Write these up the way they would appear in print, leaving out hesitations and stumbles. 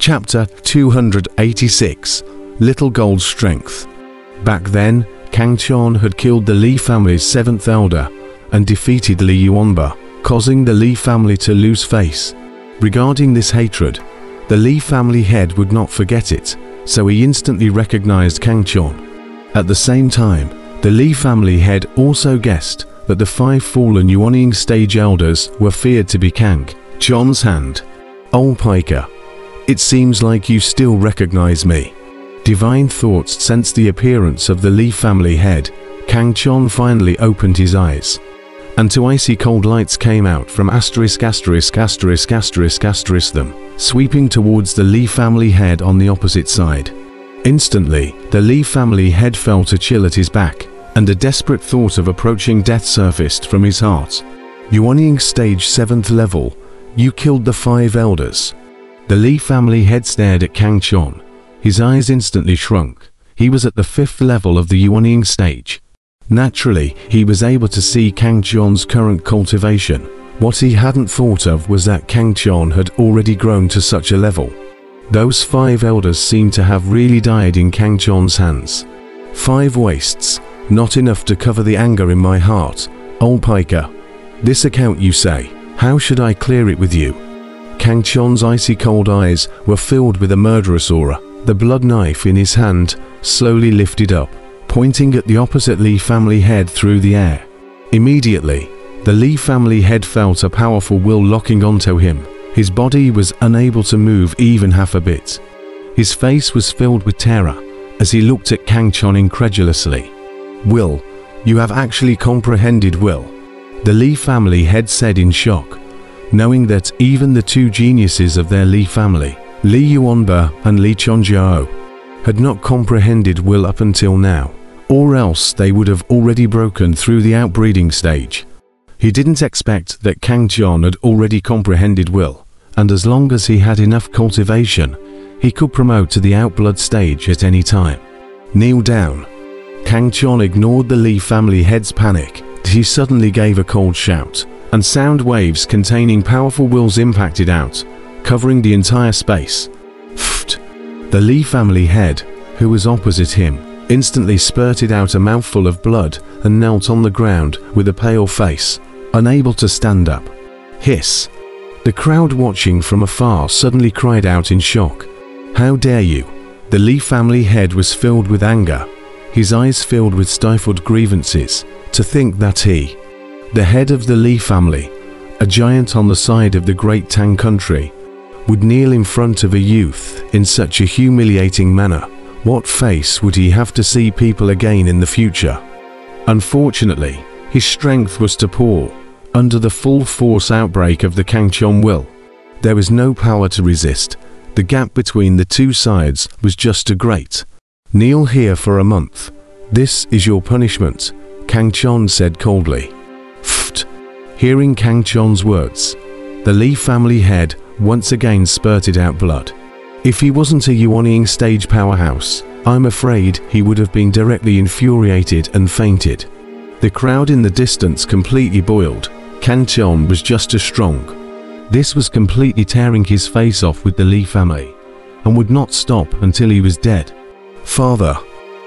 Chapter 286. Little Gold Strength. Back then, Kang Chon had killed the Li family's 7th elder and defeated Li Yuanba, causing the Li family to lose face. Regarding this hatred, the Li family head would not forget it, so he instantly recognized Kang Chon. At the same time, the Li family head also guessed that the 5 fallen Yuanying stage elders were feared to be Kang Chon's hand. Old Piker, it seems like you still recognize me. Divine thoughts sensed the appearance of the Li family head. Kang Chon finally opened his eyes, and 2 icy cold lights came out from ******* them, sweeping towards the Li family head on the opposite side. Instantly, the Li family head felt a chill at his back, and a desperate thought of approaching death surfaced from his heart. Yuanying stage 7th level, you killed the 5 elders. The Li family head stared at Kang Chon. His eyes instantly shrunk. He was at the 5th level of the Yuanying stage. Naturally, he was able to see Kang Chon's current cultivation. What he hadn't thought of was that Kang Chon had already grown to such a level. Those 5 elders seemed to have really died in Kang Chon's hands. 5 wastes, not enough to cover the anger in my heart. Old Piker, this account you say, how should I clear it with you? Kang Chon's icy cold eyes were filled with a murderous aura. The blood knife in his hand slowly lifted up, pointing at the opposite Li family head through the air. Immediately, the Li family head felt a powerful will locking onto him. His body was unable to move even half a bit. His face was filled with terror as he looked at Kang Chon incredulously. Will, you have actually comprehended will, the Li family head said in shock, knowing that even the 2 geniuses of their Li family, Li Yuanba and Li Chonjiao, had not comprehended will up until now, or else they would have already broken through the outbreeding stage. He didn't expect that Kang Chon had already comprehended will, and as long as he had enough cultivation, he could promote to the outblood stage at any time. Kneel down. Kang Chon ignored the Li family head's panic. He suddenly gave a cold shout, and sound waves containing powerful wills impacted out, covering the entire space. Pfft. The Li family head, who was opposite him, instantly spurted out a mouthful of blood and knelt on the ground with a pale face, unable to stand up. Hiss. The crowd watching from afar suddenly cried out in shock. How dare you? The Li family head was filled with anger, his eyes filled with stifled grievances. To think that he, the head of the Li family, a giant on the side of the great Tang country, would kneel in front of a youth in such a humiliating manner. What face would he have to see people again in the future? Unfortunately, his strength was to pall under the full force outbreak of the Kang Chon will. There was no power to resist. The gap between the 2 sides was just too great. Kneel here for a month. This is your punishment, Kang Chon said coldly. Pfft. Hearing Kang Chon's words, the Li family head once again spurted out blood. If he wasn't a Yuanying stage powerhouse, I'm afraid he would have been directly infuriated and fainted. The crowd in the distance completely boiled. Kang Chon was just as strong. This was completely tearing his face off with the Li family, and would not stop until he was dead. Father.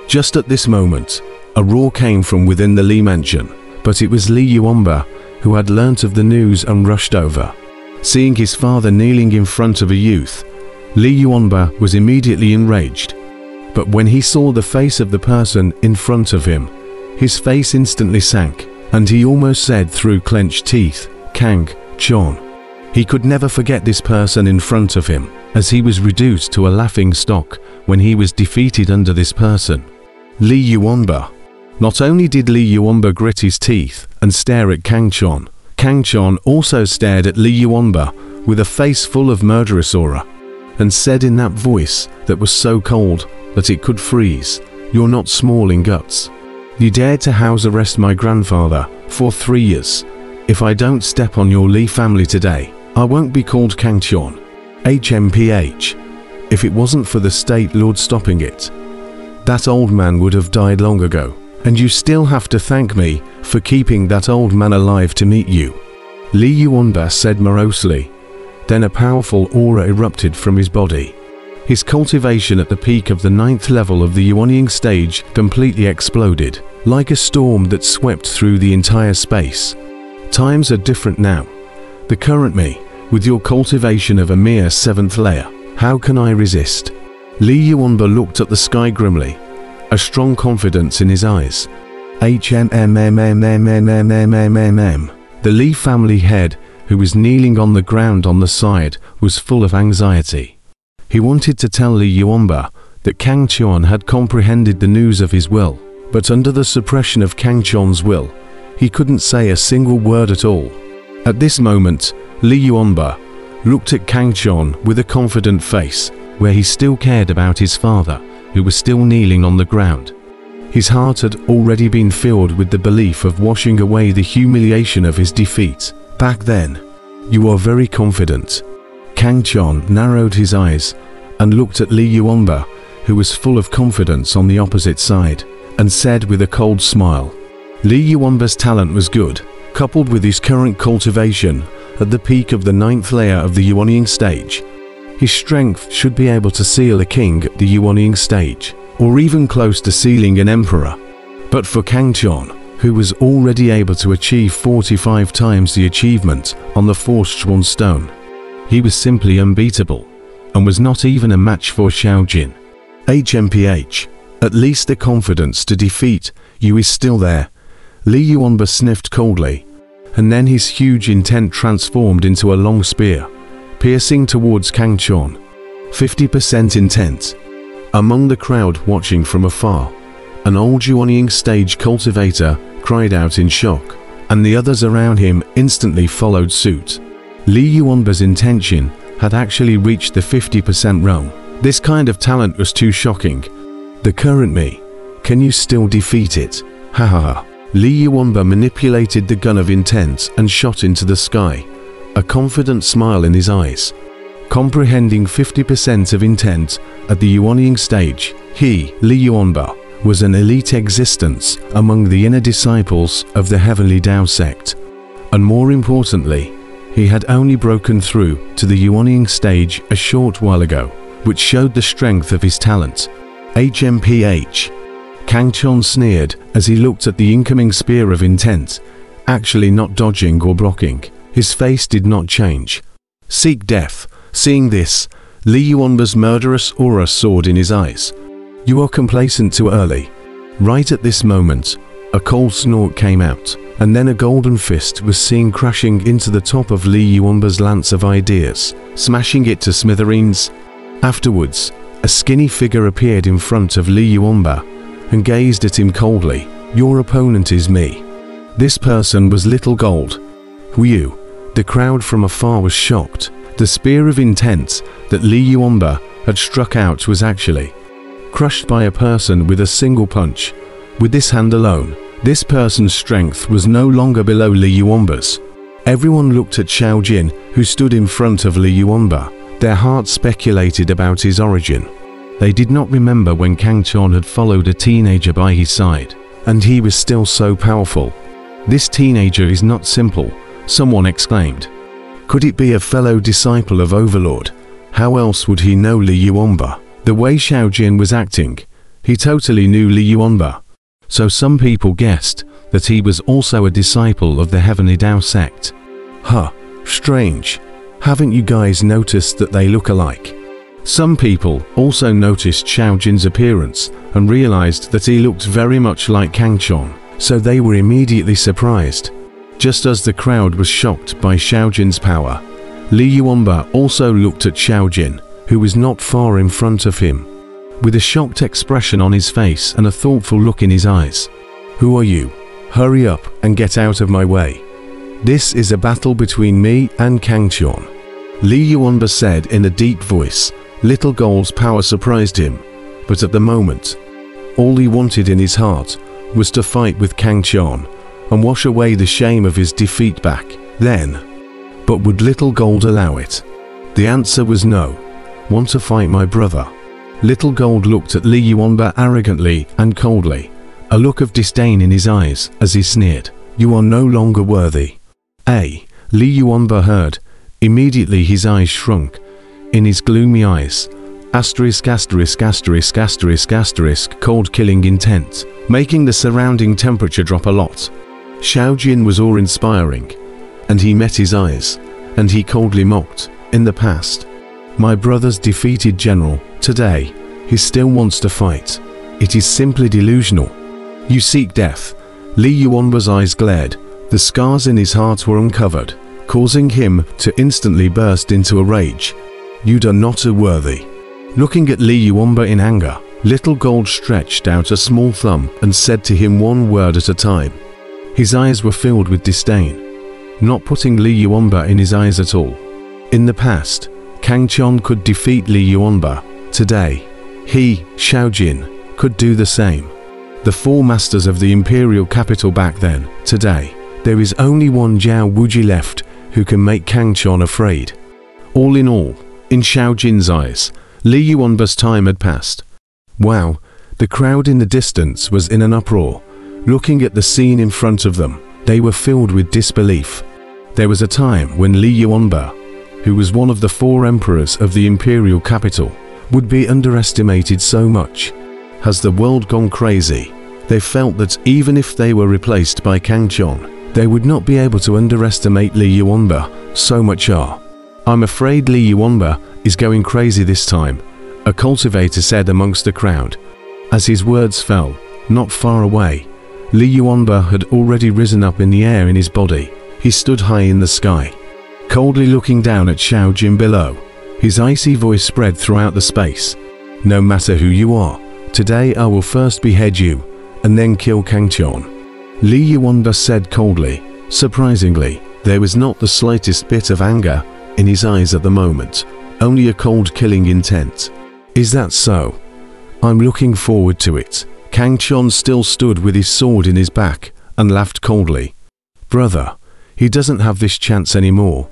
Just at this moment, a roar came from within the Li mansion, but it was Li Yuanba who had learnt of the news and rushed over. Seeing his father kneeling in front of a youth, Li Yuanba was immediately enraged. But when he saw the face of the person in front of him, his face instantly sank, and he almost said through clenched teeth, Kang Chon. He could never forget this person in front of him, as he was reduced to a laughing stock when he was defeated under this person. Li Yuanba. Not only did Li Yuanba grit his teeth and stare at Kang Chon also stared at Li Yuanba with a face full of murderous aura, and said in that voice that was so cold that it could freeze, "You're not small in guts. You dared to house arrest my grandfather for 3 years. If I don't step on your Li family today, I won't be called Kang Chon. HMPH. If it wasn't for the State Lord stopping it, that old man would have died long ago, and you still have to thank me for keeping that old man alive to meet you." Li Yuanba said morosely. Then a powerful aura erupted from his body. His cultivation at the peak of the 9th level of the ushering stage completely exploded, like a storm that swept through the entire space. Times are different now. The current me, with your cultivation of a mere 7th layer, how can I resist? Li Yuanba looked at the sky grimly, a strong confidence in his eyes. The Li family head, who was kneeling on the ground on the side, was full of anxiety. He wanted to tell Li Yuanba that Kang Qian had comprehended the news of his will, but under the suppression of Kang Qian's will, he couldn't say a single word at all. At this moment, Li Yuanba looked at Kang Qian with a confident face, where he still cared about his father, who was still kneeling on the ground. His heart had already been filled with the belief of washing away the humiliation of his defeat. Back then, you are very confident. Kang Qian narrowed his eyes and looked at Li Yuanba, who was full of confidence on the opposite side, and said with a cold smile, Li Yuanba's talent was good, coupled with his current cultivation at the peak of the 9th layer of the ushering stage. His strength should be able to seal a king at the ushering stage, or even close to sealing an emperor. But for Kang Qian, who was already able to achieve 45 times the achievement on the forced Chuan stone, he was simply unbeatable, and was not even a match for Xiaojin. HMPH, at least the confidence to defeat you is still there. Li Yuanba sniffed coldly, and then his huge intent transformed into a long spear, piercing towards Kang Qian. 50% intent. Among the crowd watching from afar, an old ushering stage cultivator cried out in shock, and the others around him instantly followed suit. Li Yuanba's intention had actually reached the 50% realm. This kind of talent was too shocking. The current me, can you still defeat it? Ha ha ha. Li Yuanba manipulated the gun of intent and shot into the sky, a confident smile in his eyes. Comprehending 50% of intent at the ushering stage, he, Li Yuanba, was an elite existence among the inner disciples of the Heavenly Tao sect. And more importantly, he had only broken through to the ushering stage a short while ago, which showed the strength of his talent. HMPH. Kang Qian sneered as he looked at the incoming spear of intent, actually not dodging or blocking. His face did not change. Seek death. Seeing this, Li Yuanba's murderous aura soared in his eyes. You are complacent too early. Right at this moment, a cold snort came out, and then a golden fist was seen crashing into the top of Li Yuanba's lance of ideas, smashing it to smithereens. Afterwards, a skinny figure appeared in front of Li Yuanba and gazed at him coldly. Your opponent is me. This person was Little Gold. Wu. The crowd from afar was shocked. The spear of intent that Li Yuanba had struck out was actually crushed by a person with a single punch. With this hand alone, this person's strength was no longer below Li Yuanba's. Everyone looked at Xiaojin, who stood in front of Li Yuanba. Their hearts speculated about his origin. They did not remember when Kang Qian had followed a teenager by his side, and he was still so powerful. This teenager is not simple, someone exclaimed. Could it be a fellow disciple of Overlord? How else would he know Li Yuanba? The way Xiaojin was acting, he totally knew Li Yuanba. So some people guessed that he was also a disciple of the Heavenly Tao sect. Huh, strange. Haven't you guys noticed that they look alike? Some people also noticed Xiaojin's appearance and realized that he looked very much like Kang Qian, so they were immediately surprised. Just as the crowd was shocked by Xiaojin's power, Li Yuanba also looked at Xiaojin, who was not far in front of him, with a shocked expression on his face and a thoughtful look in his eyes. Who are you? Hurry up and get out of my way. This is a battle between me and Kang Qian. Li Yuanba said in a deep voice. Little Gold's power surprised him, but at the moment, all he wanted in his heart was to fight with Kang Qian and wash away the shame of his defeat back then. But would Little Gold allow it? The answer was no. Want to fight my brother? Little Gold looked at Li Yuanba arrogantly and coldly, a look of disdain in his eyes as he sneered. You are no longer worthy. Li Yuanba heard. Immediately his eyes shrunk. In his gloomy eyes, Asterisk asterisk asterisk asterisk asterisk cold killing intent, making the surrounding temperature drop a lot. Xiaojin was awe-inspiring, and he met his eyes, and he coldly mocked, in the past. My brother's defeated general, today, he still wants to fight. It is simply delusional. You seek death. Li Yuanba's eyes glared. The scars in his heart were uncovered, causing him to instantly burst into a rage. You are not worthy. Looking at Li Yuanba in anger, Little Gold stretched out a small thumb and said to him one word at a time. His eyes were filled with disdain, not putting Li Yuanba in his eyes at all. In the past, Kang Qian could defeat Li Yuanba. Today, he, Xiaojin, could do the same. The four masters of the imperial capital back then, today, there is only one Zhao Wuji left who can make Kang Qian afraid. All in all, in Xiaojin's eyes, Li Yuanba's time had passed. Wow, the crowd in the distance was in an uproar. Looking at the scene in front of them, they were filled with disbelief. There was a time when Li Yuanba, who was one of the four emperors of the imperial capital, would be underestimated so much. Has the world gone crazy? They felt that even if they were replaced by Kang Qian, they would not be able to underestimate Li Yuanba so much. I'm afraid Li Yuanba is going crazy this time, a cultivator said amongst the crowd. As his words fell, not far away, Li Yuanba had already risen up in the air in his body. He stood high in the sky, coldly looking down at Xiaojin below. His icy voice spread throughout the space. No matter who you are, today I will first behead you, and then kill Kang Qian. Li Yuanba said coldly. Surprisingly, there was not the slightest bit of anger in his eyes at the moment, only a cold killing intent. Is that so? I'm looking forward to it. Kang Qian still stood with his sword in his back and laughed coldly. Brother, he doesn't have this chance anymore.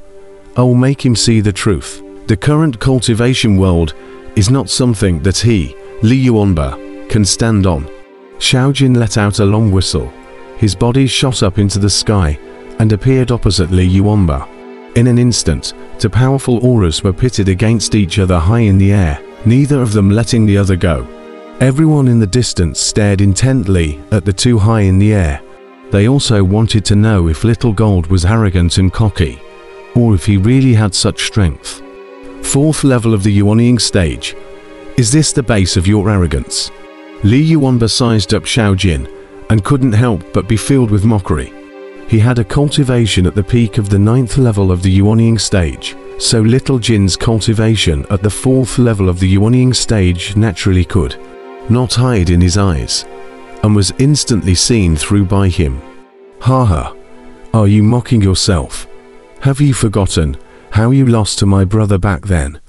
I will make him see the truth. The current cultivation world is not something that he, Li Yuanba, can stand on. Xiaojin let out a long whistle. His body shot up into the sky and appeared opposite Li Yuanba. In an instant, two powerful auras were pitted against each other high in the air, neither of them letting the other go. Everyone in the distance stared intently at the two high in the air. They also wanted to know if Little Gold was arrogant and cocky, or if he really had such strength. Fourth level of the Yuanying stage. Is this the base of your arrogance? Li Yuanba sized up Xiaojin and couldn't help but be filled with mockery. He had a cultivation at the peak of the 9th level of the Yuanying stage, so Little Jin's cultivation at the 4th level of the Yuanying stage naturally could not hide in his eyes, and was instantly seen through by him. Haha, are you mocking yourself? Have you forgotten how you lost to my brother back then?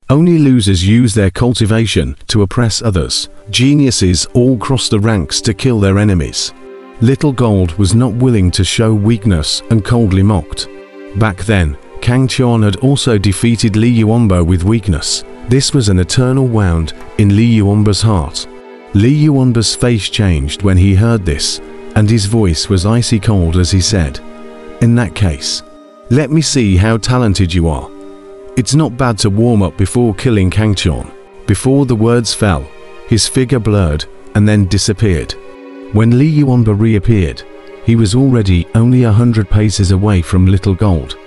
Only losers use their cultivation to oppress others. Geniuses all cross the ranks to kill their enemies. Little Gold was not willing to show weakness and coldly mocked. Back then, Kang Qian had also defeated Li Yuanba with weakness. This was an eternal wound in Li Yuanba's heart. Li Yuanba's face changed when he heard this, and his voice was icy cold as he said, "In that case, let me see how talented you are. It's not bad to warm up before killing Kang Qian." Before the words fell, his figure blurred and then disappeared. When Li Yuanba reappeared, he was already only 100 paces away from Little Gold,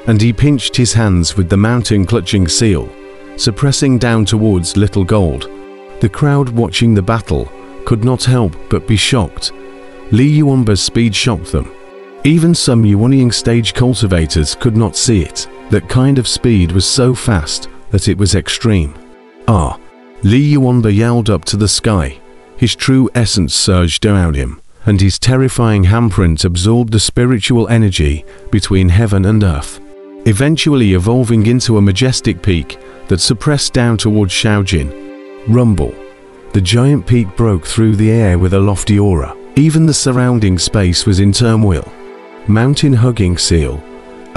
and he pinched his hands with the mountain clutching seal, suppressing down towards Little Gold. The crowd watching the battle could not help but be shocked. Li Yuanba's speed shocked them. Even some Yuanying stage cultivators could not see it. That kind of speed was so fast that it was extreme. Li Yuanba yelled up to the sky. His true essence surged around him, and his terrifying handprint absorbed the spiritual energy between heaven and earth, eventually evolving into a majestic peak that suppressed down towards Xiaojin. Rumble. The giant peak broke through the air with a lofty aura. Even the surrounding space was in turmoil. Mountain-hugging seal.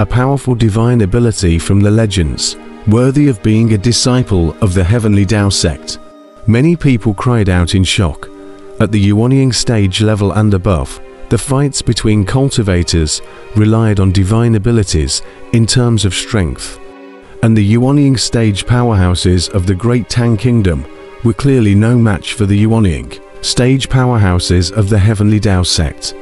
A powerful divine ability from the legends, worthy of being a disciple of the heavenly Tao sect. Many people cried out in shock. At the Yuanying stage level and above, the fights between cultivators relied on divine abilities in terms of strength. and the Yuanying stage powerhouses of the Great Tang Kingdom were clearly no match for the Yuanying stage powerhouses of the Heavenly Dao sect.